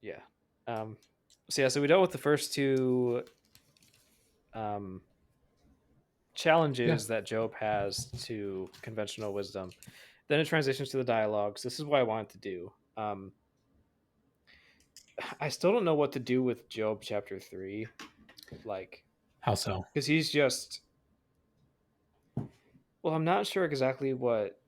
Yeah. So we dealt with the first two um, Yeah. challenges that Job has to conventional wisdom. Then it transitions to the dialogues. This is what I wanted to do. I still don't know what to do with Job chapter 3, like, How so? because he's just, well, I'm not sure exactly what,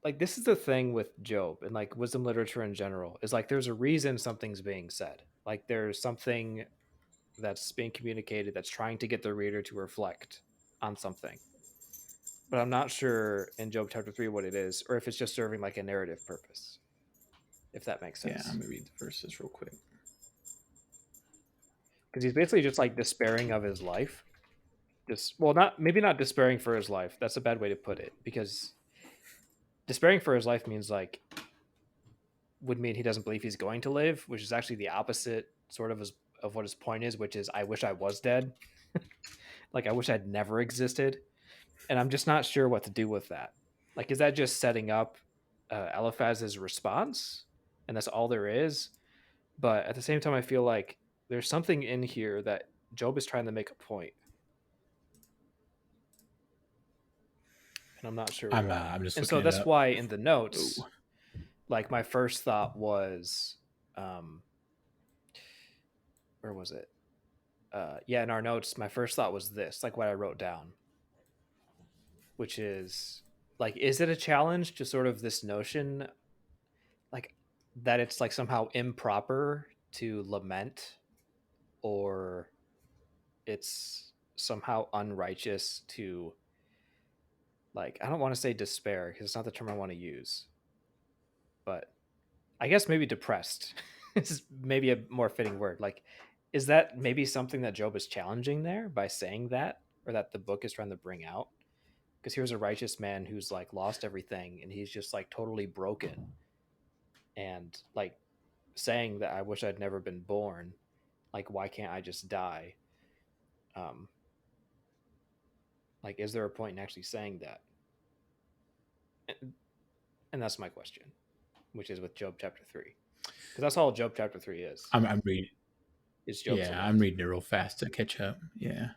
like, this is the thing with Job and like wisdom literature in general is like there's a reason something's being said. Like, there's something that's being communicated that's trying to get the reader to reflect on something. But I'm not sure in Job chapter 3 what it is, or if it's just serving like a narrative purpose, if that makes Yeah, I'm sense. gonna read the verses real quick. Because he's basically just like despairing of his life. Just, well, not maybe not despairing for his life. That's a bad way to put it, because despairing for his life means like would mean he doesn't believe he's going to live, which is actually the opposite sort of of what his point is, which is I wish I was dead. Like I wish I'd never existed, and I'm just not sure what to do with that. Like, is that just setting up Eliphaz's response, and that's all there is? But at the same time, I feel like there's something in here that Job is trying to make a point, and I'm not sure what. I'm just And looking so it that's up. why in the notes, Oh, like my first thought was, um, where was it? Yeah, in our notes, my first thought was this, like what I wrote down, which is like, is it a challenge to sort of this notion, like that it's like somehow improper to lament, or it's somehow unrighteous to, like, I don't want to say despair because it's not the term I want to use, but I guess maybe depressed is maybe a more fitting word. Like, is that maybe something that Job is challenging there by saying that, or that the book is trying to bring out? Because here's a righteous man who's like lost everything and he's just like totally broken, and like saying that I wish I'd never been born. Like, why can't I just die? Um, like, is there a point in actually saying that? And that's my question, which is with Job chapter 3, because that's all Job chapter 3 I'm reading. is Job's Yeah, I'm lament. reading it real fast to catch up. Yeah,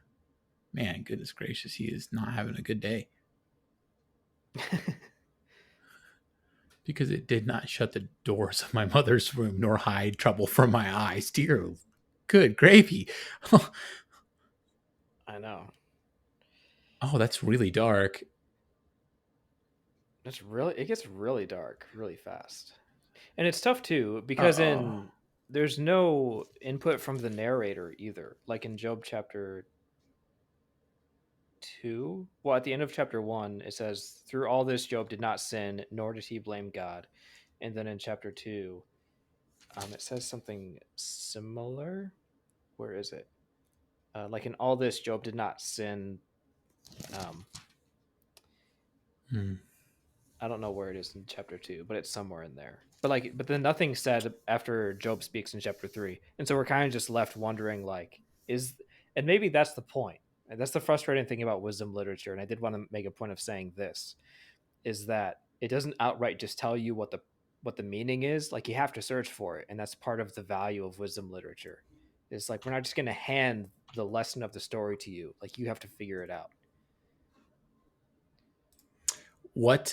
man, goodness gracious, he is not having a good day because it did not shut the doors of my mother's room nor hide trouble from my eyes. Dear, good gravy. I know. Oh, that's really dark. It's really, it gets really dark really fast. And it's tough too Uh because oh. in there's no input from the narrator either. Like in Job chapter 2, well, at the end of chapter 1 it says through all this Job did not sin nor did he blame God. And then in chapter 2, it says something similar. Where is it? Like in all this Job did not sin. um Hmm. I don't know where it is in chapter 2, but it's somewhere in there. But like, but then nothing said after Job speaks in chapter 3, and so we're kind of just left wondering, like, is, and maybe that's the point, and that's the frustrating thing about wisdom literature. And I did want to make a point of saying this, is that it doesn't outright just tell you what the meaning is. Like, you have to search for it, and that's part of the value of wisdom literature. It's like we're not just going to hand the lesson of the story to you; like you have to figure it out. What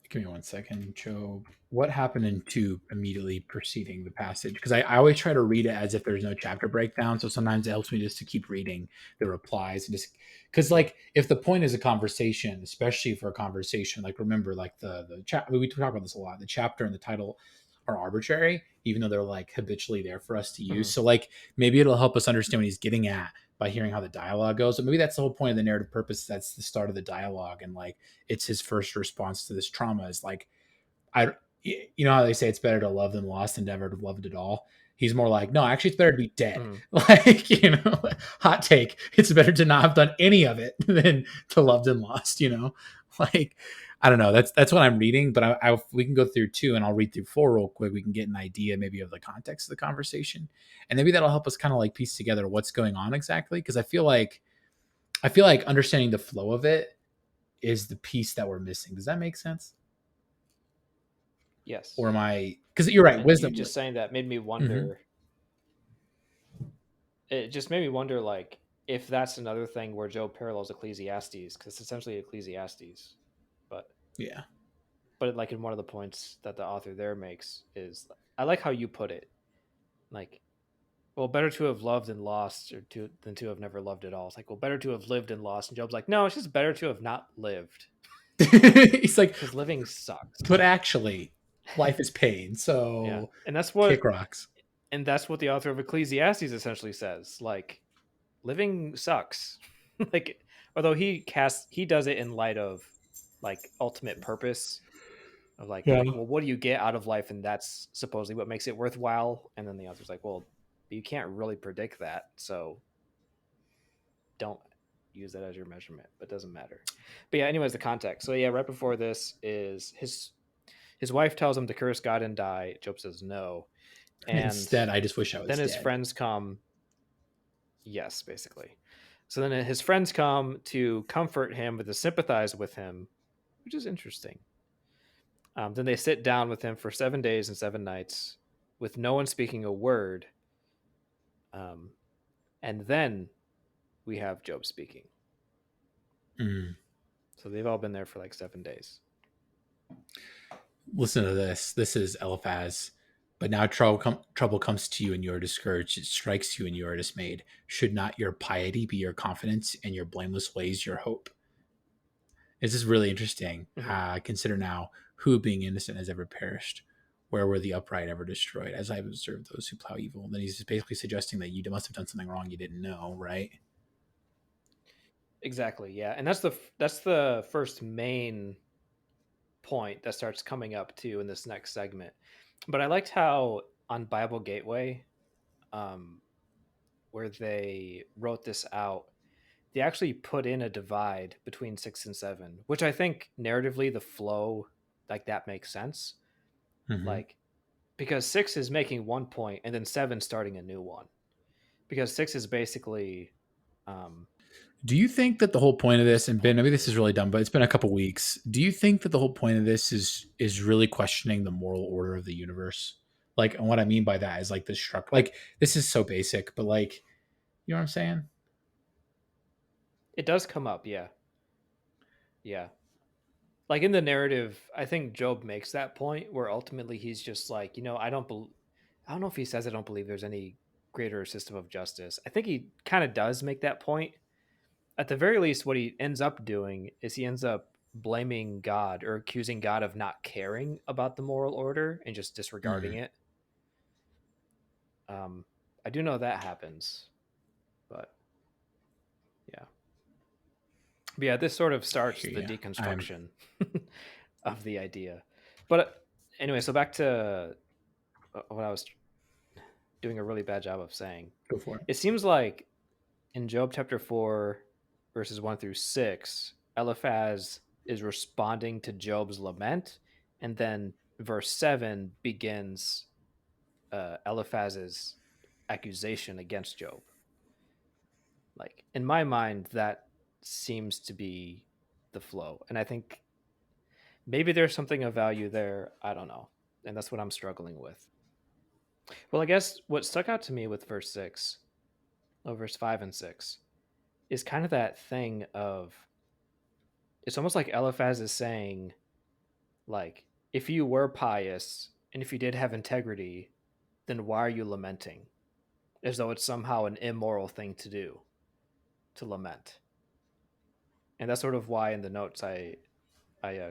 give me one second, Job. What happened in two immediately preceding the passage? Because I always try to read it as if there's no chapter breakdown. So sometimes it helps me just to keep reading the replies and just because like if the point is a conversation, especially for a conversation, like remember like the chat we talk about this a lot. The chapter and the title are arbitrary, even though they're like habitually there for us to use. Mhm. So like maybe it'll help us understand what he's getting at by hearing how the dialogue goes. But maybe that's the whole point of the narrative purpose. That's the start of the dialogue, and like it's his first response to this trauma is like I you know how they say it's better to love than lost than never to love it at all. He's more like, no, actually, it's better to be dead. Mhm. Like, hot take. It's better to not have done any of it than to loved and lost. Like I don't know. That's what I'm reading, but we can go through two, and I'll read through four real quick. We can get an idea maybe of the context of the conversation, and maybe that'll help us kind of like piece together what's going on exactly. Because I feel like understanding the flow of it is the piece that we're missing. Does that make sense? Yes. Or am I? Because you're right. And you Wisdom. just saying that made me Mm-hmm. wonder. It just made me wonder, like, if that's another thing where Job parallels Ecclesiastes, because it's essentially Ecclesiastes. But Yeah. like in one of the points that the author there makes is, I like how you put it, like, well, better to have loved and lost, or to than to have never loved at all. It's like, well, better to have lived and lost. And Job's like, no, it's just better to have not lived, He's like, because living sucks. but actually, life is pain. Yeah, So and kick rocks. that's what the author of Ecclesiastes essentially says. Like, living sucks. Like, although he does it in light of, like, ultimate purpose of, like, Yeah. well, what do you get out of life, and that's supposedly what makes it worthwhile. And then the author's like, well, you can't really predict that, so don't use that as your measurement. But it doesn't matter. But yeah, anyways, the context. So yeah, right before this is his wife tells him to curse God and die. Job says no, and Instead, I just wish I then was his dead. friends come. Yes, basically. So then his friends come to comfort him, but to sympathize with him, which is interesting. Then they sit down with him for 7 days and 7 nights, with no one speaking a word. Um, and then we have Job speaking. Mm. So they've all been there for like 7 days. Listen to this. This is Eliphaz. But now trouble comes to you and you are discouraged. It strikes you and you are dismayed. Should not your piety be your confidence and your blameless ways your hope? This is really interesting. Mhm. Consider now who being innocent has ever perished. Where were the upright ever destroyed? As I've observed those who plow evil. Then he's basically suggesting that you must have done something wrong you didn't know, right? Exactly. Yeah, and that's the first main point that starts coming up too in this next segment. But I liked how on Bible Gateway, um, where they wrote this out, they actually put in a divide between 6 and 7, which I think narratively the flow, like, that makes sense. Mm-hmm. Like, because 6 is making one point and then 7 starting a new one. Because 6 is basically, um, Do you think that the whole point of what's this, the and Ben, point maybe of this it? is really dumb, but it's been a couple weeks. Do you think that the whole point of this is really questioning the moral order of the universe? Like, and what I mean by that is like the structure. Like, this is so basic, but like, you know what I'm saying? It does come up, yeah. Yeah. Like in the narrative, I think Job makes that point where ultimately he's just like, I don't know if he says I don't believe there's any greater system of justice. I think he kind of does make that point. At the very least, what he ends up doing is he ends up blaming God, or accusing God of not caring about the moral order and just disregarding Mm, it. Um, I do know that happens, but yeah. But yeah, this sort of I starts hear the you. I'm deconstruction of the idea. But anyway, so back to what I was doing a really bad job of saying. go for it. It seems like in Job chapter 4, verses 1 through 6, Eliphaz is responding to Job's lament. And then verse 7 begins Eliphaz's accusation against Job. Like, in my mind, that seems to be the flow. And I think maybe there's something of value there. I don't know. And that's what I'm struggling with. Well, I guess what stuck out to me with verse 6, verse 5 and 6, is kind of that thing of, it's almost like Eliphaz is saying, like, if you were pious and if you did have integrity, then why are you lamenting? As though it's somehow an immoral thing to do, to lament. And that's sort of why in the notes I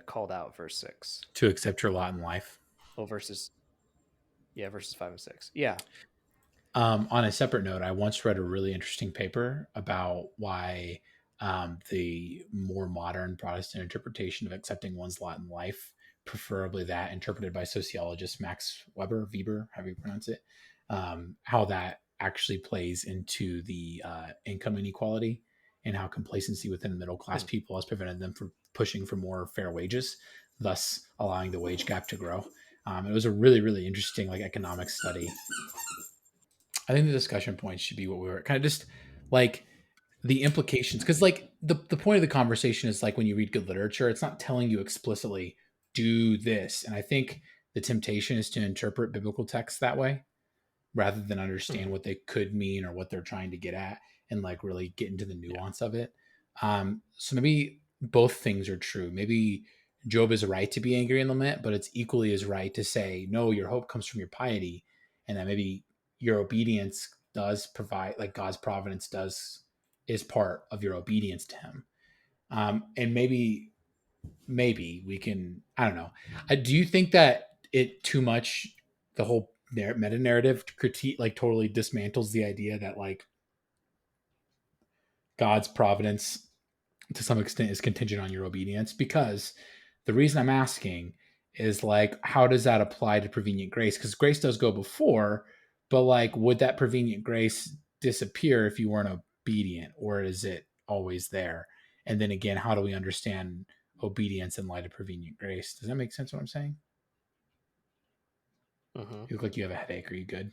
called out verse 6. To accept your lot in life. Oh, verses 5 and 6. Yeah. On a separate note, I once read a really interesting paper about why the more modern Protestant interpretation of accepting one's lot in life, preferably that interpreted by sociologist Max Weber, however you pronounce it, how that actually plays into the income inequality and how complacency within middle class Hmm. people has prevented them from pushing for more fair wages, thus allowing the wage gap to grow. It was a really, really interesting like economic study. I think the discussion points should be what we were kind of just like the implications, because like the point of the conversation is like when you read good literature, it's not telling you explicitly do this, and I think the temptation is to interpret biblical texts that way rather than understand Mhm. what they could mean or what they're trying to get at and like really get into the Yeah. nuance of it. So maybe both things are true. Maybe Job is right to be angry and lament, but it's equally as right to say, no, your hope comes from your piety, and that maybe your obedience does provide, like God's providence does, is part of your obedience to Him. And maybe we can, I don't know. Do you think that it too much, the whole meta narrative critique, like totally dismantles the idea that like God's providence to some extent is contingent on your obedience? Because the reason I'm asking is like, how does that apply to prevenient grace? Because grace does go before, but like, would that prevenient grace disappear if you weren't obedient, or is it always there? And then again, how do we understand obedience in light of prevenient grace? Does that make sense what I'm saying? Mhm. You look like you have a headache. Are you good?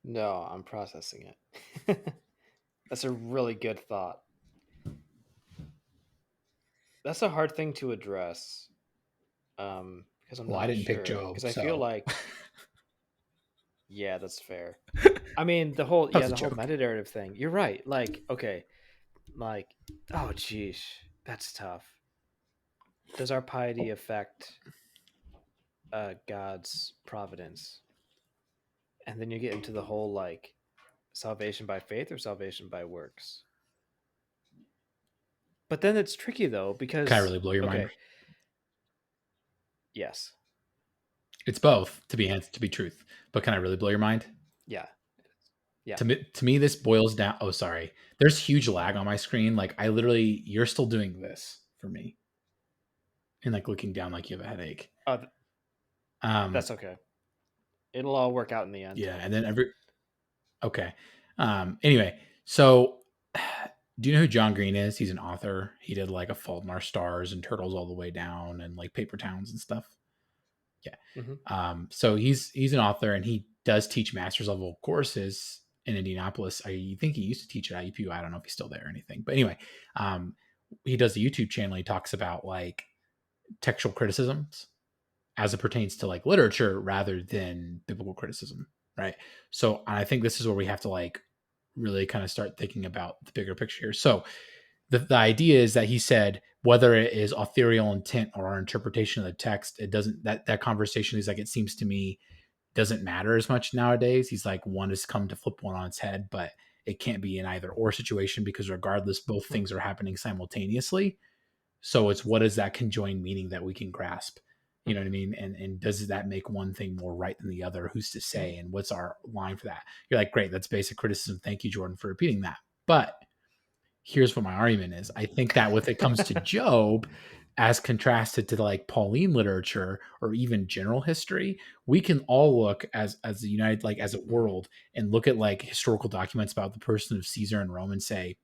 No, I'm processing it. That's a really good thought. That's a hard thing to address, because I'm Well, I not didn't pick sure. Job, Because I feel so like, yeah, that's fair. I mean, that was a the whole joke. meta narrative thing. You're right. Like, okay, like, oh, geez, that's tough. Does our piety affect God's providence? And then you get into the whole like salvation by faith or salvation by works. But then it's tricky though Can I because really blow your mind? okay, yes, It's both, to be truth. But can I really blow your mind? yeah, yeah. To me, this boils down. Oh, sorry. There's huge lag on my screen. Like I literally, you're still doing this for me, and like looking down like you have a headache. Oh, Um, that's okay. It'll all work out in the end, yeah, and Tony. then okay. Anyway, so do you know who John Green is? He's an author. He did like A Fault in Our Stars and Turtles All the Way Down and like Paper Towns and stuff. Yeah. Hmm. So he's an author and he does teach master's level courses in Indianapolis. I think he used to teach at IUPU. I don't know if he's still there or anything. But anyway, um, he does the YouTube channel. He talks about like textual criticisms as it pertains to like literature rather than biblical criticism, right? So I think this is where we have to like really kind of start thinking about the bigger picture here. So the idea is that he said whether it is authorial intent or our interpretation of the text, it doesn't that conversation is like it seems to me doesn't matter as much nowadays. He's like one has come to flip one on its head, but it can't be an either or situation because regardless, both Hmm. things are happening simultaneously. So it's what is that conjoined meaning that we can grasp? You know what I Hmm. mean? And does that make one thing more right than the other? Who's to say? And what's our line for that? You're like, great, that's basic criticism. Thank you, Jordan, for repeating that. But here's what my argument is. I think that when it comes to Job, as contrasted to like Pauline literature or even general history, we can all look as a united like as a Hmm. world and look at like historical documents about the person of Caesar and Rome and say,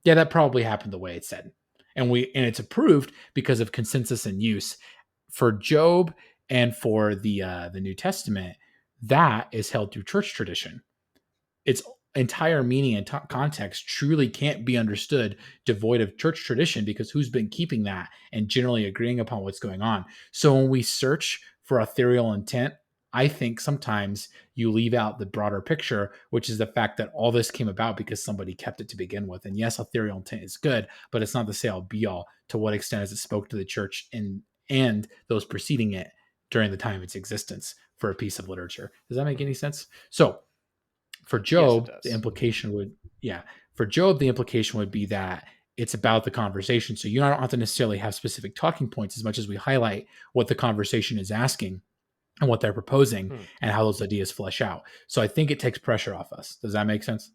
yeah, that probably happened the way it said. And it's approved because of consensus and use. For Job and for the New Testament, that is held through church tradition. Its entire meaning and context truly can't be understood devoid of church tradition because who's been keeping that and generally agreeing upon what's going on. So when we search for ethereal intent, I think sometimes you leave out the broader picture, which is the fact that all this came about because somebody kept it to begin with. And yes, ethereal intent is good, but it's not the say all be all. To what extent has it spoke to the church and those preceding it during the time of its existence for a piece of literature? Does that make any Hmm. sense? So for Yes, it Job, the does. implication would, yeah, for Job, the implication would be that it's about the conversation. So you don't have to necessarily have specific talking points as much as we highlight what the conversation is asking and what they're proposing Hmm. and how those ideas flesh out. So I think it takes pressure off us. Does that make sense?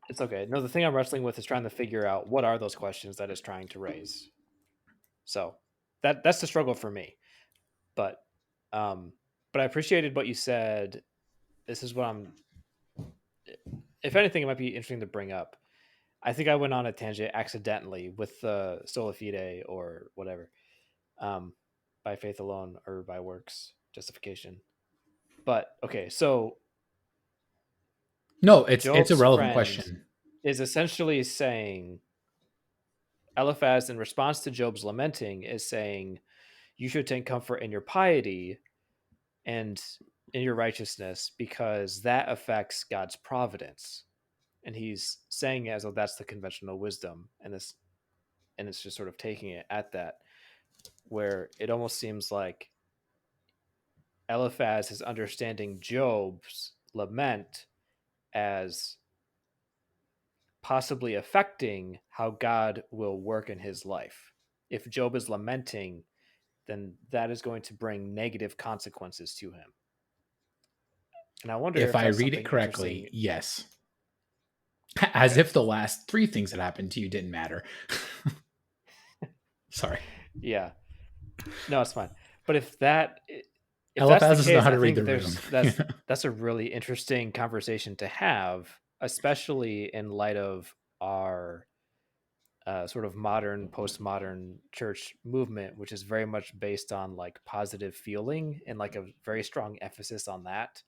It's okay. No, the thing I'm wrestling with is trying to figure out what are those questions that it's trying to raise. So that's the struggle for me. But um, but I appreciated what you said. This is what I'm. If anything, it might be interesting to bring up. I think I went on a tangent accidentally with the sola fide or whatever, um, by faith alone or by works justification. But okay, so No, it's a Job's relevant friend question. is essentially saying Eliphaz, in response to Job's lamenting, is saying you should take comfort in your piety and in your righteousness because that affects God's providence. And he's saying it as though that's the conventional wisdom, and it's just sort of taking it at that, where it almost seems like Eliphaz is understanding Job's lament as possibly affecting how God will work in his life. If Job is lamenting, then that is going to bring negative consequences to him. And I wonder If if I that's read it something correctly, interesting. yes. As Okay. if the last 3 things that happened to you didn't matter. Sorry. Yeah. No, it's fine. But if that's the Eliphaz doesn't know case, how I to read think the that room. that's a really interesting conversation to have, especially in light of our sort of modern postmodern church movement, which is very much based on like positive feeling and like a very strong emphasis on that,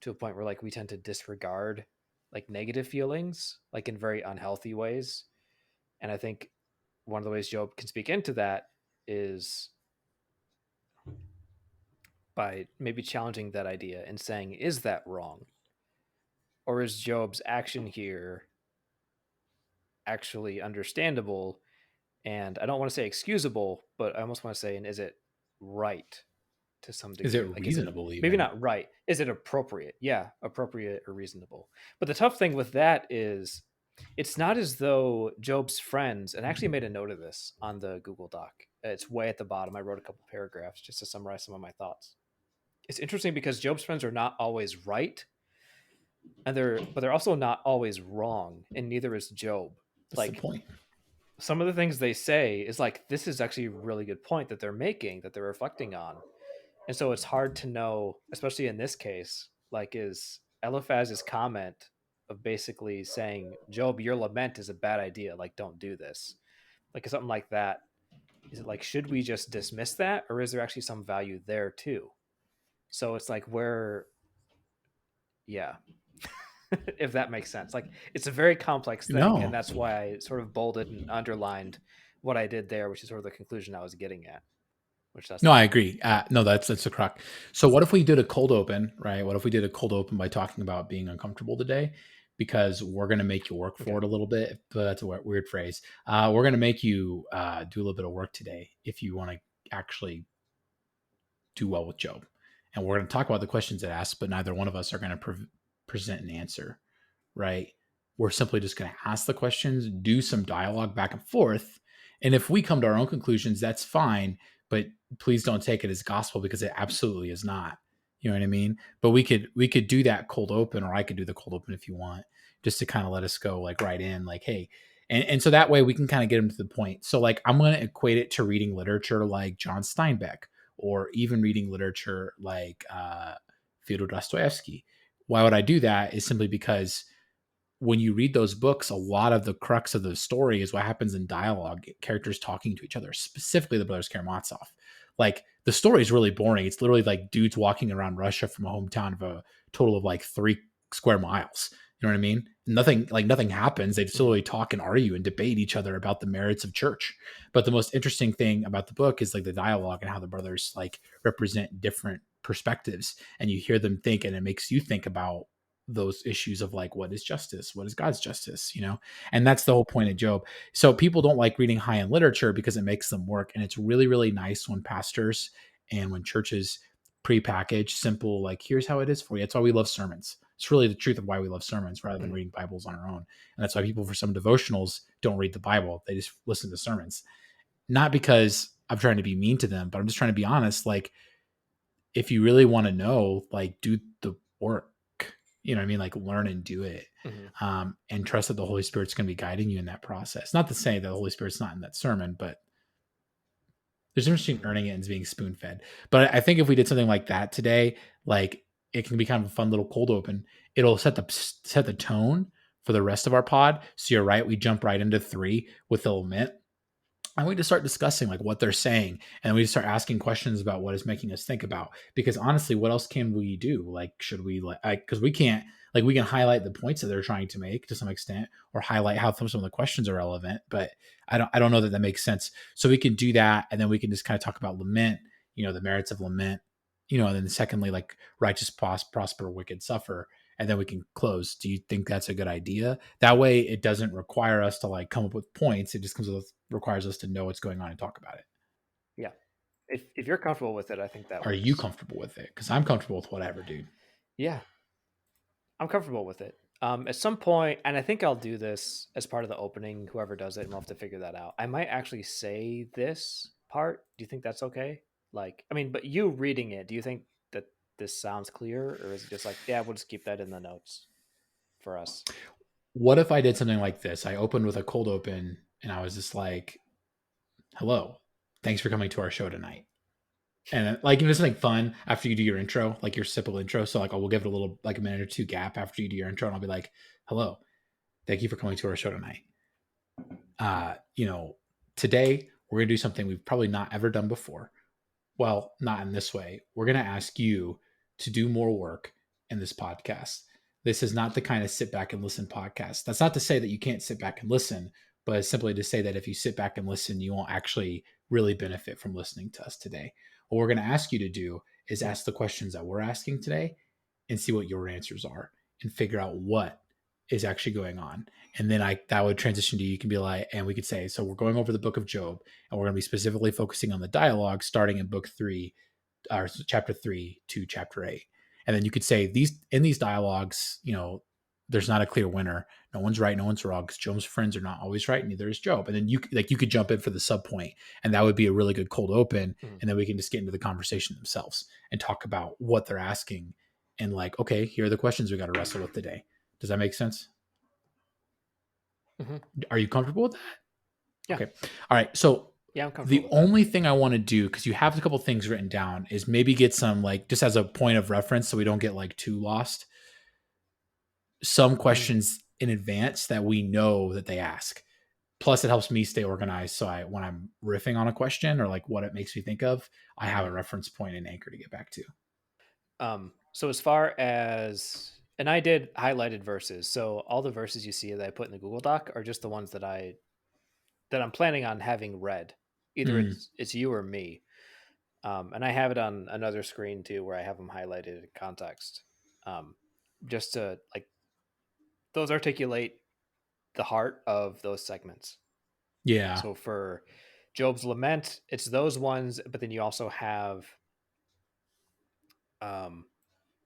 to a point where like we tend to disregard like negative feelings like in very unhealthy ways. And I think one of the ways Job can speak into that is by maybe challenging that idea and saying, is that wrong? Or is Job's action here actually understandable? And I don't want to say excusable, but I almost want to say, and is it right to some Is it degree? Like, is it reasonable maybe even? not right? Is it appropriate? Yeah, appropriate or reasonable. But the tough thing with that is it's not as though Job's friends, and I actually made a note of this on the Google Doc. It's way at the bottom. I wrote a couple paragraphs just to summarize some of my thoughts. It's interesting because Job's friends are not always right, and they're also not always wrong, and neither is Job. That's the Like point. some of the things they say is like this is actually a really good point that they're making, that they're reflecting on. And so it's hard to know, especially in this case, like is Eliphaz's comment of basically saying, Job, your lament is a bad idea, like don't do this, like something like that. Is it like, should we just dismiss that, or is there actually some value there too? So it's like where, yeah, if that makes sense. Like it's a very complex thing, and No. that's why I sort of bolded and underlined what I did there, which is sort of the conclusion I was getting at. Which that's No, the I point. agree. No, that's the crock. So what if we did a cold open, right? What if we did a cold open by talking about being uncomfortable today? Because we're going to make you work for Okay. it a little bit. But that's a weird phrase. We're going to make you do a little bit of work today if you want to actually do well with Job. And we're going to talk about the questions it asks, but neither one of us are going to present an answer, right? We're simply just going to ask the questions, do some dialogue back and forth. And if we come to our own conclusions, that's fine. But please don't take it as gospel because it absolutely is not. You know what I mean? But we could do that cold open, or I could do the cold open if you want, just to kind of let us go like right in, like, hey. And so that way we can kind of get them to the point. So like I'm going to equate it to reading literature like John Steinbeck, or even reading literature like Fyodor Dostoevsky. Why would I do that? Is simply because when you read those books, a lot of the crux of the story is what happens in dialogue, characters talking to each other, specifically the brothers Karamazov. Like the story is really boring. It's literally like dudes walking around Russia from a hometown of a total of like 3 square miles. You know what I mean? Nothing happens. They just Mm-hmm. literally talk and argue and debate each other about the merits of church. But the most interesting thing about the book is like the dialogue and how the brothers like represent different perspectives, and you hear them think, and it makes you think about those issues of like, what is justice, what is God's justice, and that's the whole point of Job. So people don't like reading high end literature because it makes them work, and it's really really nice when pastors and when churches pre-package simple, like, here's how it is for you. That's why we love sermons. It's really the truth of why we love sermons rather than Mm-hmm. reading Bibles on our own. And that's why people for some devotionals don't read the Bible, they just listen to sermons. Not because I'm trying to be mean to them, but I'm just trying to be honest. Like, if you really want to know, like, do the work. You know what I mean? Like, learn and do it. Mm-hmm. And trust that the Holy Spirit's going to be guiding you in that process. Not to say that the Holy Spirit's not in that sermon, but there's a difference between earning it and being spoon fed. But I think if we did something like that today, like, it can be kind of a fun little cold open. It'll set the tone for the rest of our pod. So you're right, we jump right into 3 with the lament. and we just start discussing like what they're saying, and we just start asking questions about what is making us think about, because honestly, what else can we do? Like, should we like, because we can't, like, we can highlight the points that they're trying to make to some extent, or highlight how some of the questions are relevant, but I don't know that that makes sense. So we can do that, and then we can just kind of talk about lament, the merits of lament, and then secondly, like, righteous prosper, wicked suffer, and then we can close. Do you think that's a good idea? That way it doesn't require us to like come up with points. It just requires us to know what's going on and talk about it. Yeah. If you're comfortable with it, I think that Are you works. comfortable with it? Because I'm comfortable with whatever, dude. Yeah, I'm comfortable with it. At some point, and I think I'll do this as part of the opening. Whoever does it, and we'll have to figure that out. I might actually say this part. Do you think that's okay? Like, I mean, but you reading it, do you think that this sounds clear, or is it just like, yeah, we'll just keep that in the notes for us? What if I did something like this? I opened with a cold open and I was just like, hello, thanks for coming to our show tonight. And then, like, something fun after you do your intro, like your simple intro. So like, we'll give it a little, like, a minute or two gap after you do your intro, and I'll be like, hello, thank you for coming to our show tonight. Uh, you know, Today we're gonna do something we've probably not ever done before. Well, not in this way. We're going to ask you to do more work in this podcast. This is not the kind of sit back and listen podcast. That's not to say that you can't sit back and listen, but it's simply to say that if you sit back and listen, you won't actually really benefit from listening to us today. What we're going to ask you to do is Hmm. ask the questions that we're asking today and see what your answers are and figure out what is actually going on. And then that would transition to, you can be like, and we could say, so we're going over the book of Job, and we're going to be specifically focusing on the dialogue starting in book 3, or chapter 3 to chapter 8. And then you could say, these dialogues, there's not a clear winner. No one's right, no one's wrong, because Job's friends are not always right, neither is Job. And then you could jump in for the sub point, and that would be a really good cold open. Hmm. And then we can just get into the conversation themselves and talk about what they're asking, and like, okay, here are the questions we got to wrestle with today. Does that make sense? Hmm. Are you comfortable with that? Yeah, Okay. All right. So yeah, I'm comfortable the with that. only thing I want to do, because you have a couple things written down, is maybe get some, like, just as a point of reference so we don't get like too lost, some Hmm. questions in advance that we know that they ask. Plus, it helps me stay organized. So when I'm riffing on a question or like what it makes me think of, I have a Hmm. reference point and anchor to get back to. So as far as, and I did highlighted verses. So all the verses you see that I put in the Google Doc are just the ones that I'm planning on having read. Either Mm, it's you or me. And I have it on another screen too, where I have them highlighted in context, um, just to like those articulate the heart of those segments. yeah. So for Job's lament, it's those ones, but then you also have um,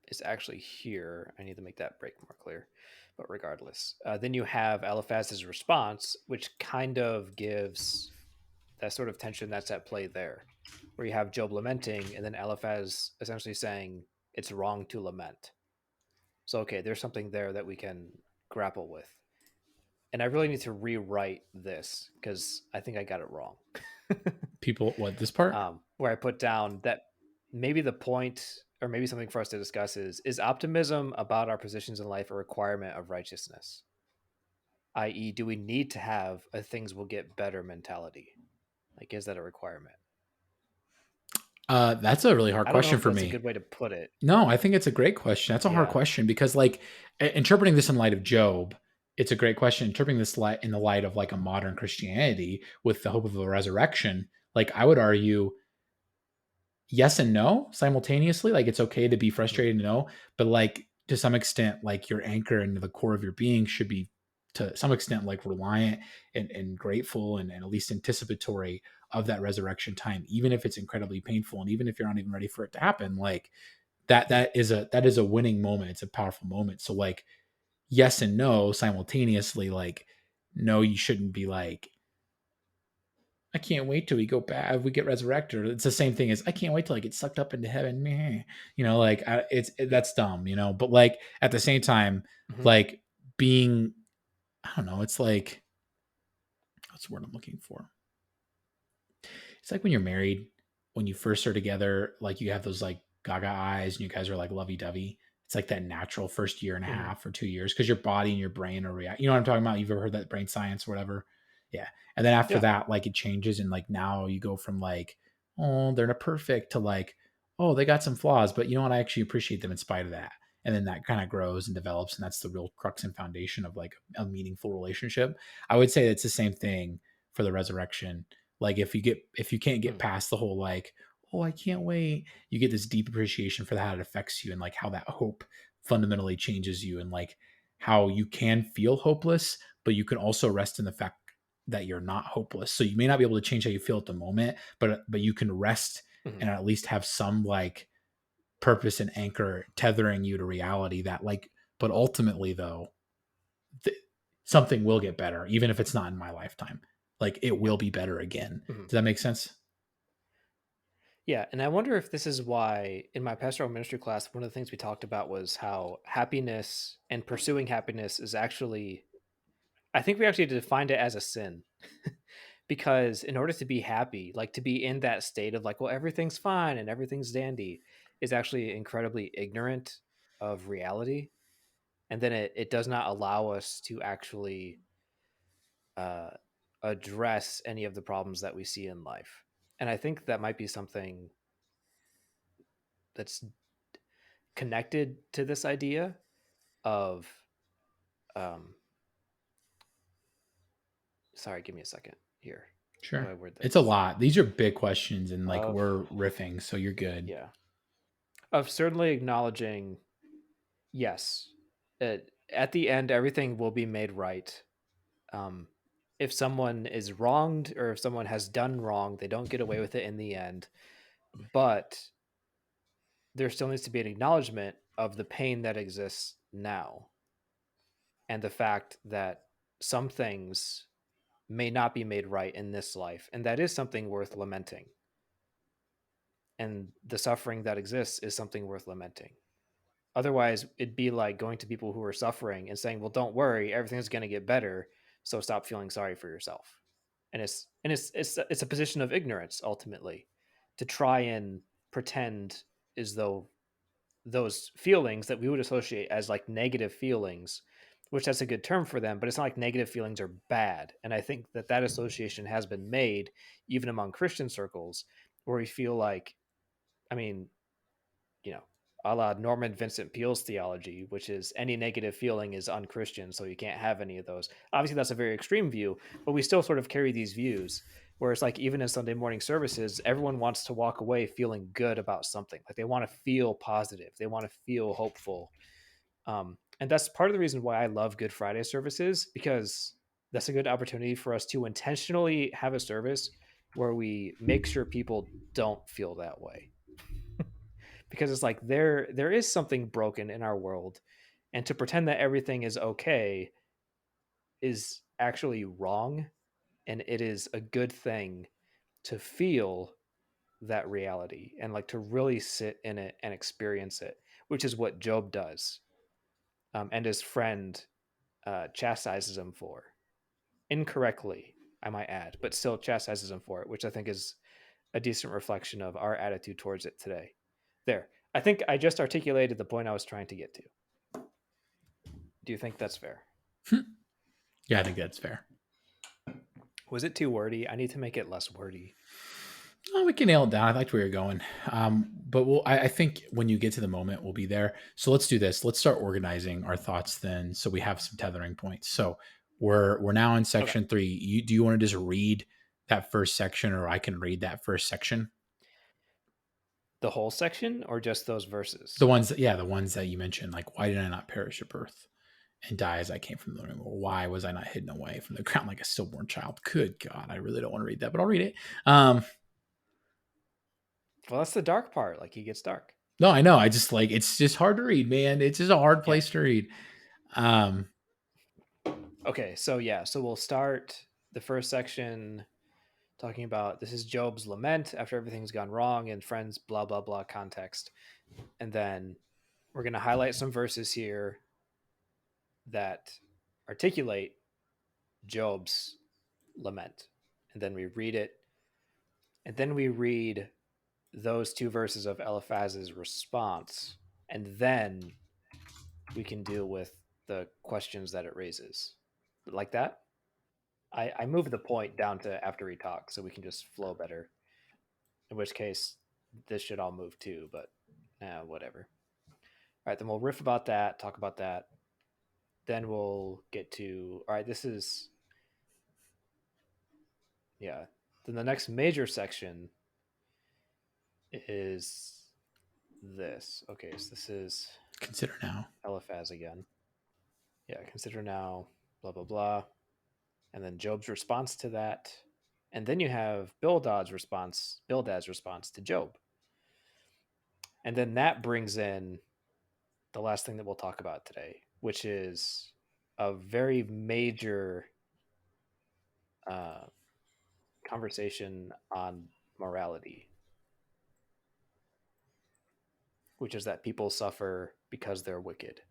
it's actually here. I need to make that break more clear. But regardless, then you have Eliphaz's response, which kind of gives that sort of tension that's at play there, where you have Job lamenting and then Eliphaz essentially saying it's wrong to lament. So, okay, there's something there that we can grapple with. And I really need to rewrite this because I think I got it wrong. People, what, this part? Where I put down that maybe the point, or maybe something for us to discuss is optimism about our positions in life a requirement of righteousness? I.e., do we need to have a things will get better mentality? Like, is that a requirement? That's a really hard I don't know question if for that's a me. good way to put it. No, I think it's a great question. That's a hard Yeah. question because, like, interpreting this in light of Job, it's a great question. Interpreting this in the light of like a modern Christianity with the hope of a resurrection, like, I would argue yes and no simultaneously. Like, it's okay to be Mhm. frustrated and no, but like, to some extent, like, your anchor and the core of your being should be to some extent like reliant and grateful and at least anticipatory of that resurrection time, even if it's incredibly painful and even if you're not even ready for it to happen. Like, that is a winning moment. It's a powerful moment. So like, yes and no simultaneously. Like, no, you shouldn't be like, I can't wait till we go back, we get resurrected. It's the same thing as I can't wait till I get sucked up into heaven. Meh. Like, that's dumb. But like, at the same time, Mhm. like, being, I don't know. It's like, what's the word I'm looking for? It's like when you're married, when you first are together, like, you have those like gaga eyes and you guys are like lovey dovey. It's like that natural first year and a Mhm. half or 2 years because your body and your brain are react. You know what I'm talking about? You've ever heard that brain science or whatever? Yeah. And then after Yeah. that, like it changes and like now you go from like, oh, they're not perfect to like, oh, they got some flaws, but you know what? I actually appreciate them in spite of that. And then that kind of grows and develops. And that's the real crux and foundation of like a meaningful relationship. I would say it's the same thing for the resurrection. Like if you can't get Mhm. past the whole like, oh, I can't wait, you get this deep appreciation for how it affects you and like how that hope fundamentally changes you and like how you can feel hopeless, but you can also rest in the fact that you're not hopeless. So you may not be able to change how you feel at the moment, but you can rest Mhm. and at least have some like purpose and anchor tethering you to reality that like but ultimately though th- something will get better even if it's not in my lifetime. Like it Yeah. will be better again. Mhm. Does that make sense? Yeah, and I wonder if this is why in my pastoral ministry class, one of the things we talked about was how happiness and pursuing happiness is actually, I think we actually defined it as a sin. Because in order to be happy, like to be in that state of like, well, everything's fine and everything's dandy, is actually incredibly ignorant of reality. And then it does not allow us to actually uh, address any of the problems that we see in life. And I think that might be something that's connected to this idea of um sorry, give me a second here. How do Sure. I word It's a this? lot. These are big questions and like Of we're riffing, so you're good. yeah. Of certainly acknowledging, yes, at the end everything will be made right. Um if someone is wronged or if someone has done wrong, they don't get away with it in the end. But there still needs to be an acknowledgement of the pain that exists now and the fact that some things may not be made right in this life, and that is something worth lamenting. And the suffering that exists is something worth lamenting. Otherwise, it'd be like going to people who are suffering and saying, "Well, don't worry, everything's going to get better, so stop feeling sorry for yourself." And it's a position of ignorance ultimately to try and pretend as though those feelings that we would associate as like negative feelings, which that's a good term for them, but it's not like negative feelings are bad. And I think that that association has been made even among Christian circles where we feel like, I mean, you know, a la Norman Vincent Peale's theology, which is any negative feeling is unchristian, so you can't have any of those. Obviously, that's a very extreme view, but we still sort of carry these views. Where it's like even in Sunday morning services, everyone wants to walk away feeling good about something. Like they want to feel positive, they want to feel hopeful, and that's part of the reason why I love Good Friday services because that's a good opportunity for us to intentionally have a service where we make sure people don't feel that way because it's like there is something broken in our world, and to pretend that everything is okay is actually wrong, and it is a good thing to feel that reality and like to really sit in it and experience it, which is what Job does, and his friend chastises him for incorrectly, I might add, but still chastises him for it, which I think is a decent reflection of our attitude towards it today. There, I think I just articulated the point I was trying to get to. Do you think that's fair? Yeah, I think that's fair. Was it too wordy? I need to make it less wordy. Oh, we can nail it down. I liked where you're going. But I think when you get to the moment, we'll be there. So let's do this. Let's start organizing our thoughts then, so we have some tethering points. So we're now in Okay. section 3. Do you want to just read that first section, or I can read that first section? The whole section or just those The verses? ones, yeah, the ones that you mentioned, like why did I not perish at birth and die as I came from the womb? Or why was I not hidden away from the ground like a stillborn child? Good God, I really don't want to read that, but I'll read it. Well, that's the dark part. Like he gets dark. No, I know. I just like it's just hard to read, man. It's just a hard Yeah. place to read. Um, Okay. So, yeah. So we'll start the first section talking about this is Job's lament after everything's gone wrong and friends, blah, blah, blah context. And then we're going to highlight some verses here that articulate Job's lament. And then we read it. And then we read those two verses of Eliphaz's response. And then we can deal with the questions that it raises. Like that? I moved the point down to after we talk so we can just flow better. In which case, this should all move too, but whatever. All right, then we'll riff about that, talk about that. Then we'll get to, all right, this is, yeah. Then the next major section is this. Okay, so this is Consider now. Eliphaz again. Yeah, consider now, blah, blah, blah. And then Job's response to that. And then you have Bildad's response to Job. And then that brings in the last thing that we'll talk about today, which is a very major uh, conversation on morality, which is that people suffer because they're wicked.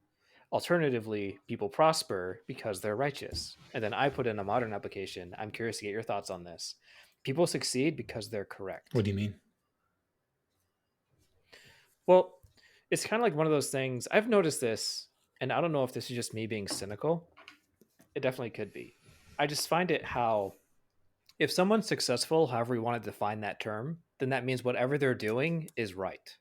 Alternatively, people prosper because they're righteous. And then I put in a modern application. I'm curious to get your thoughts on this. People succeed because they're correct. What do you mean? Well, it's kind of like one of those things. I've noticed this, and I don't know if this is just me being cynical. It definitely could be. I just find it how if someone's successful, however we want to define that term, then that means whatever they're doing is right.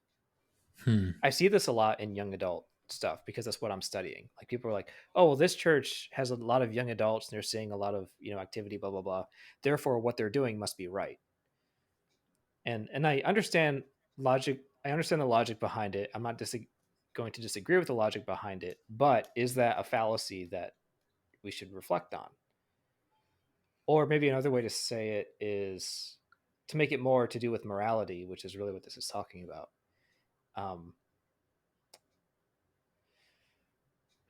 I see this a lot in young adult stuff because that's what I'm studying. Like people are like, "Oh, well, this church has a lot of young adults and they're seeing a lot of activity, blah blah blah. Therefore, what they're doing must be right." And I understand logic. I understand the logic behind it. I'm not going to disagree with the logic behind it, but is that a fallacy that we should reflect on? Or maybe another way to say it is to make it more to do with morality, which is really what this is talking about. Um,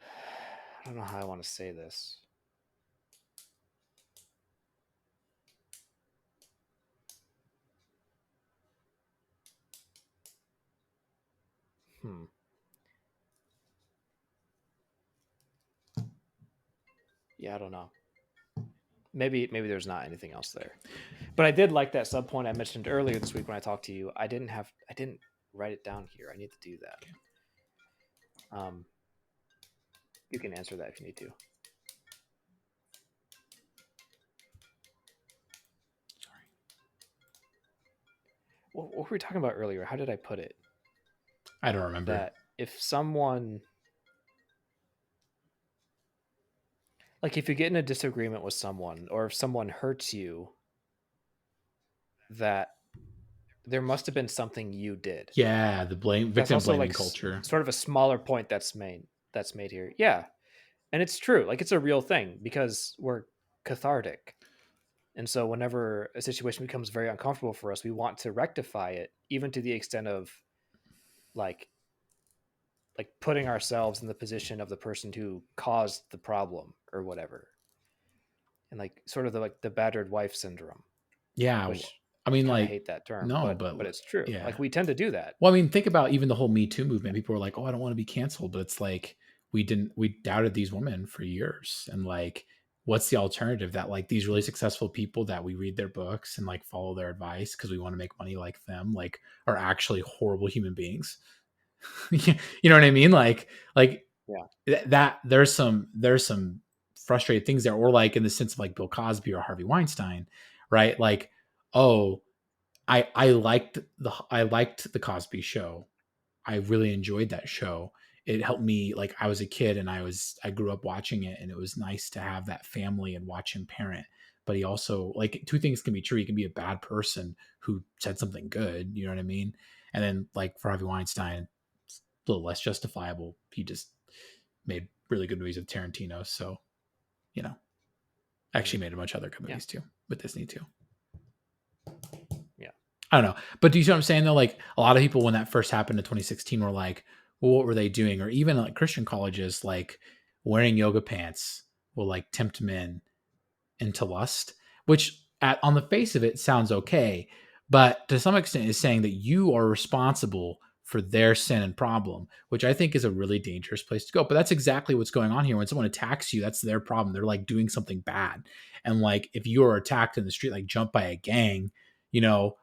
I don't know how I want to say this. Hmm. Yeah, I don't know. Maybe there's not anything else there. But I did like that sub point I mentioned earlier this week when I talked to you. I didn't write it down here. I need to do that. You can answer that if you need to. Sorry. What were we talking about earlier? How did I put it? I don't remember. That if someone, like if you get in a disagreement with someone or if someone hurts you, that there must have been something you did. Yeah, the That's victim also blaming like culture. sort of a smaller point that's made here. Yeah. And it's true. Like it's a real thing because we're cathartic. And so whenever a situation becomes very uncomfortable for us, we want to rectify it, even to the extent of like putting ourselves in the position of the person who caused the problem or whatever. And like sort of the battered wife syndrome, Yeah, which I I mean, kind of like, hate that term, no, but it's true. yeah. Like we tend to do that. Well, I mean, think about even the whole Me Too movement. People were like, "Oh, I don't want to be canceled," but it's like we doubted these women for years, and like, what's the alternative? That like these really successful people that we read their books and like follow their advice because we want to make money like them, like, are actually horrible human beings. You know what I mean? Like Yeah. that there's some frustrated things there, or like in the sense of like Bill Cosby or Harvey Weinstein, right? Like, oh, I liked the Cosby Show. I really enjoyed that show. It helped me, like, I was a kid and I grew up watching it, and it was nice to have that family and watch him parent. But he also, like, two things can be true. He can be a bad person who said something good, you know what I mean? And then like for Harvey Weinstein, it's a little less justifiable. He just made really good movies with Tarantino, so you know, actually made a bunch of other good Yeah. movies too with Disney too. Yeah. I don't know. But do you see what I'm saying though? Like a lot of people when that first happened in 2016 were like, well, what were they doing? Or even like Christian colleges, like wearing yoga pants will like tempt men into lust, which on the face of it sounds okay. But to some extent is saying that you are responsible for their sin and problem, which I think is a really dangerous place to go. But that's exactly what's going on here. When someone attacks you, that's their problem. They're like doing something bad. And like if you are attacked in the street, like jumped by a gang, you know,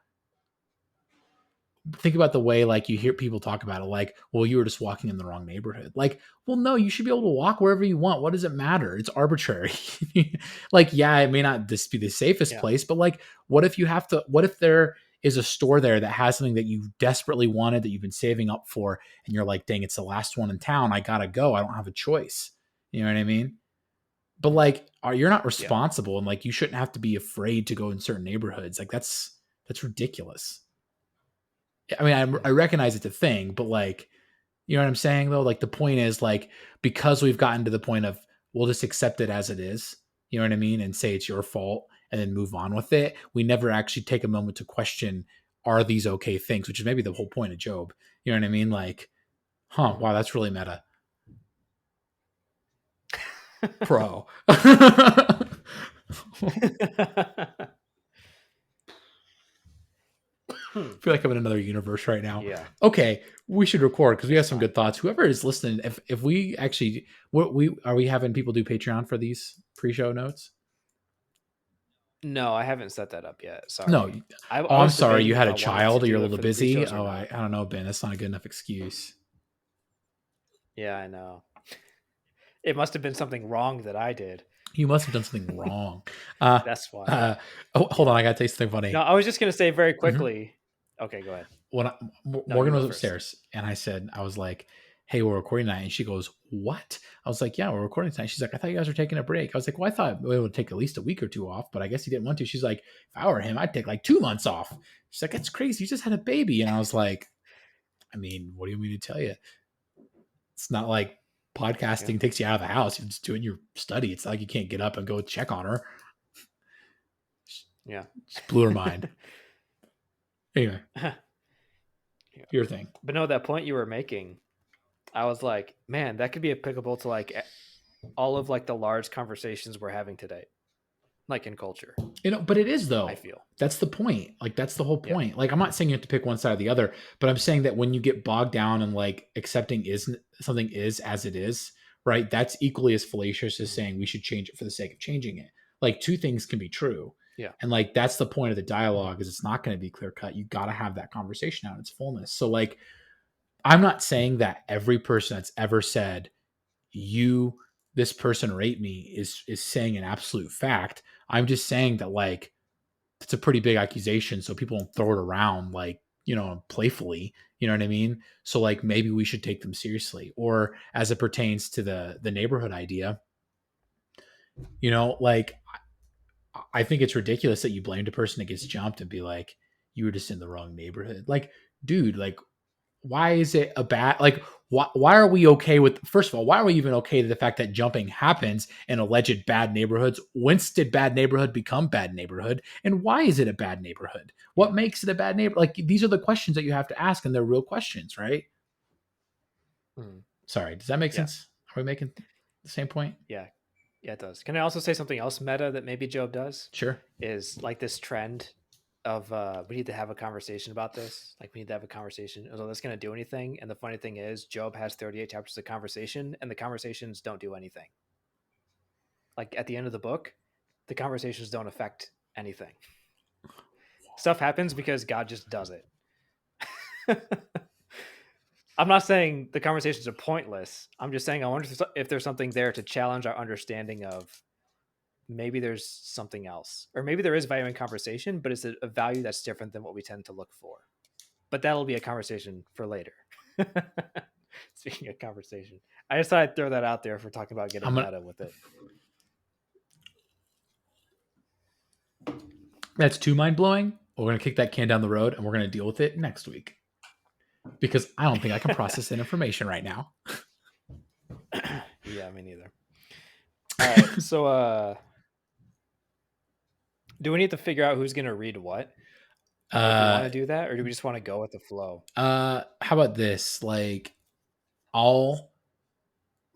think about the way like you hear people talk about it, like, well, you were just walking in the wrong neighborhood. Like, well, no, you should be able to walk wherever you want. What does it matter? It's arbitrary. Like, yeah, it may not this be the safest Yeah. place, but like, what if there is a store there that has something that you desperately wanted that you've been saving up for, and you're like, dang, it's the last one in town. I gotta go. I don't have a choice. You know what I mean? But Mhm. like, you're not Yeah. responsible, and like, you shouldn't have to be afraid to go in certain neighborhoods. Like, that's ridiculous. I mean, I Mhm. recognize it's a thing, but like, you know what I'm saying though? Like the point is like, because we've gotten to the point of we'll just accept it as it is, you know what I mean? And say it's your fault and then move on with it. We never actually take a moment to question, are these okay things? Which is maybe the whole point of Job. You know what I mean? Like, wow, Mhm. that's really meta. Pro. Hmm. Feel like I'm in another universe right now. Yeah, Okay, we should record because we it's have some fine. good thoughts. Whoever is listening, if we actually, what we are we having people do Patreon for these pre-show notes? No, I haven't set that up yet. No. Sorry. I Oh, I'm was sorry. You debating had if a I wanted to child, or you're a do it little for the busy. pre-shows or Oh, not. I don't know, Ben. That's not a good enough excuse. Yeah, I know. It must have been something wrong that I did. You must have done something wrong. Uh, That's why. oh, hold Yeah. on. I gotta tell you something No, funny. I was just gonna say very Mhm. quickly. Okay, go ahead. When No, you Morgan go was first. upstairs, and I was like, "Hey, we're recording tonight," and she goes, "What?" I was like, "Yeah, we're recording tonight." She's like, "I thought you guys were taking a break." I was like, "Well, I thought we would take at least a week or two off, but I guess you didn't want to." She's like, "If I were him, I'd take like 2 months off." She's like, "That's crazy. You just had a baby," and I was like, "I mean, what do you want me to tell you? It's not like Yeah. podcasting takes you out of the house. You're just doing your study. It's not like you can't get up and go check on her." Yeah. Just blew her mind. Anyway, Yeah. your thing. But no, that point you were making, I was like, man, that could be applicable to like all of like the large conversations we're having today, like in culture. But it is I though. feel. That's the point. Like that's the whole Yeah. point. Like I'm not saying you have to pick one side or the other, but I'm saying that when you get bogged down and like accepting is something is as it is, right? That's equally as fallacious as Mhm. saying we should change it for the sake of changing it. Like two things can be true. Yeah. And like that's the point of the Mhm. dialogue is it's not going to be clear cut. You got to have that conversation out in its fullness. So like I'm not saying that every person that's ever said you this person rate me is saying an absolute fact. I'm just saying that like it's a pretty big accusation, so people don't throw it around like, playfully, you know what I mean? So like maybe we should take them seriously. Or as it pertains to the neighborhood idea, like I think it's ridiculous that you blamed a person that gets jumped and be like, you were just in the wrong neighborhood. Like, dude, like why is it a bad like why are we okay with first of all why are we even okay to the fact that jumping happens in alleged bad neighborhoods? Whence did bad neighborhood become bad neighborhood, and why is it a bad neighborhood? What Yeah. makes it a bad neighbor? Like these are the questions that you have to ask, and they're real questions, right? Mhm. Sorry, does that make Yeah. sense? Are we making the same point? Yeah. Yeah, it does. Can I also say something else meta that maybe Job does? Sure. Is like this trend of we need to have a conversation about this. Like we need to have a conversation. So that's gonna do anything. And the funny thing is Job has 38 chapters of conversation and the conversations don't do anything. Like at the end of the book, the conversations don't affect anything. Stuff happens because God just does it. I'm not saying the conversations are pointless. I'm just saying I wonder if there's something there to challenge our understanding of maybe there's something else, or maybe there is value in conversation, but it's a value that's different than what we tend to look for. But that'll be a conversation for later. Speaking of conversation, I just thought I'd throw that out there if we're talking about I'm getting gonna meta with it. That's too mind-blowing. We're gonna kick that can down the road, and we're gonna deal with it next week because I don't think I can process that information right now. Yeah, me neither. All right, so do we need to figure out who's gonna read what, or if we want uh to do that, or do we just want to go with the flow? how about this? Like I'll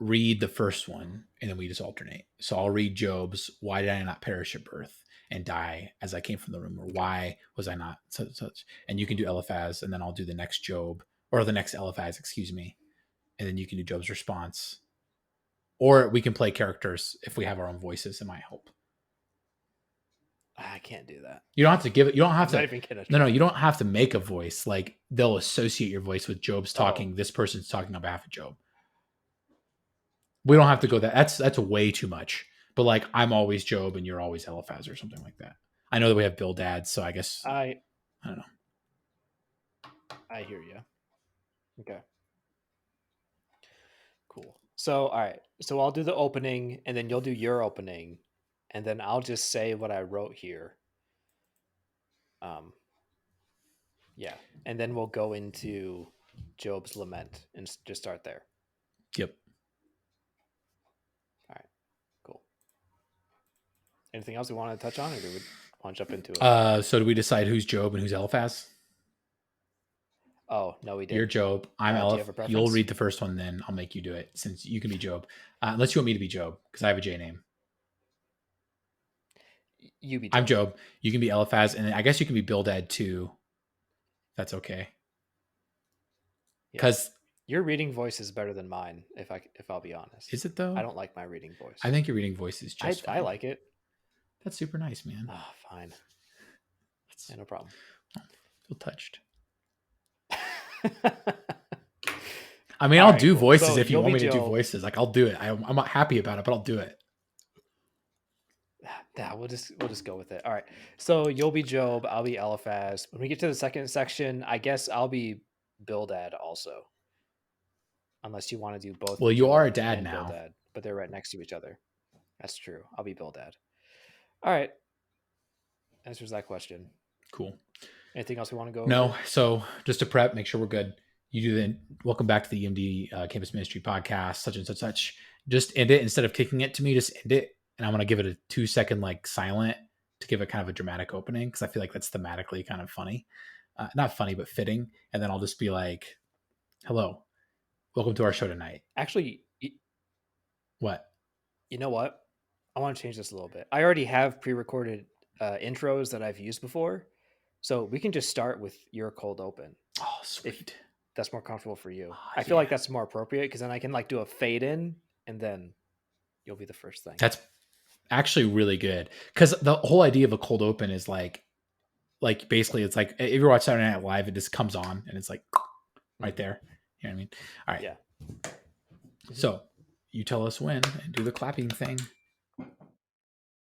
read the first one and then we just alternate. So I'll read Job's "Why did I not perish at birth and die as I came from the room?" or Okay. "Why was I not such such?" And you can do Eliphaz, and then I'll do the next Job or the next Eliphaz, excuse me, and then you can do Job's response. Or we can play characters if we have our own voices. It might help. I can't do that. You don't have to give it. You don't have I'm not to. even gonna No, try. you don't have to make a voice. Like they'll associate your voice with Job's Oh, talking. This person's talking on behalf of Job. We don't have to go gotcha. that. That's way too much. But like I'm always Job and you're always Eliphaz or something like that. I know that we have Bildad, so I guess I I don't know. I hear you. Okay, cool. So, all right. So I'll do the opening, and then you'll do your opening, and then I'll just say what I wrote here. Um, yeah, and then we'll go into Job's lament and just start there. Yep. All right, cool. Anything else we want to touch on, or do we want to jump into it? So do we decide who's Job and who's Eliphaz? Oh no, we You're didn't. Job. I'm Do you have Eliph. a You'll preference? read the first one, then I'll make you do it since you can be Job. Unless you want me to be Job because I have a J name. You be I'm Job. Job. You can be Eliphaz, and I guess you can be Bildad too. That's okay. Yeah, Because your reading voice is better than mine. If I'll be honest, is it I though? don't like my reading I voice. think your reading voice is just I fine. like it. That's super nice, man. Ah, fine. That's Yeah, no problem. feel touched. I mean, All I'll right, do cool. voices So if you you'll want be me to do Job. voices. Like I'll do it. I'm not happy about it, but I'll do it. Yeah, we'll just go with it. All right. So you'll be Job. I'll be Eliphaz. When we get to the second section, I guess I'll be Bildad also, unless you want to do both Well, you are a Job dad and now. Bildad, but they're right next to each other. That's true. I'll be Bildad. All right. Answers that question. Cool. Anything else we want to go No, over? so just to prep, make sure we're good. You do the welcome back to the EMD Campus Ministry podcast, such and such, such. Just end it instead of kicking it to me. Just end it, and I'm gonna give it a 2 second like silent to give it kind of a dramatic opening because I feel like that's thematically kind of funny, not funny but fitting. And then I'll just be like, "Hello, welcome to our show tonight." Actually, What? you know what? I want to change this a little bit. I already have pre-recorded intros that I've used before, so we can just start with your cold open Oh, if sweet. that's more comfortable for you. Oh, I feel yeah, like that's more appropriate because then I can like do a fade in and then you'll be the first thing. that's actually really good because the whole idea of a cold open is like basically it's like if you watch Saturday Night Live, it just comes on and it's like right Mhm. there. You know what I mean? All right. Yeah. Mhm. So you tell us when and do the clapping thing.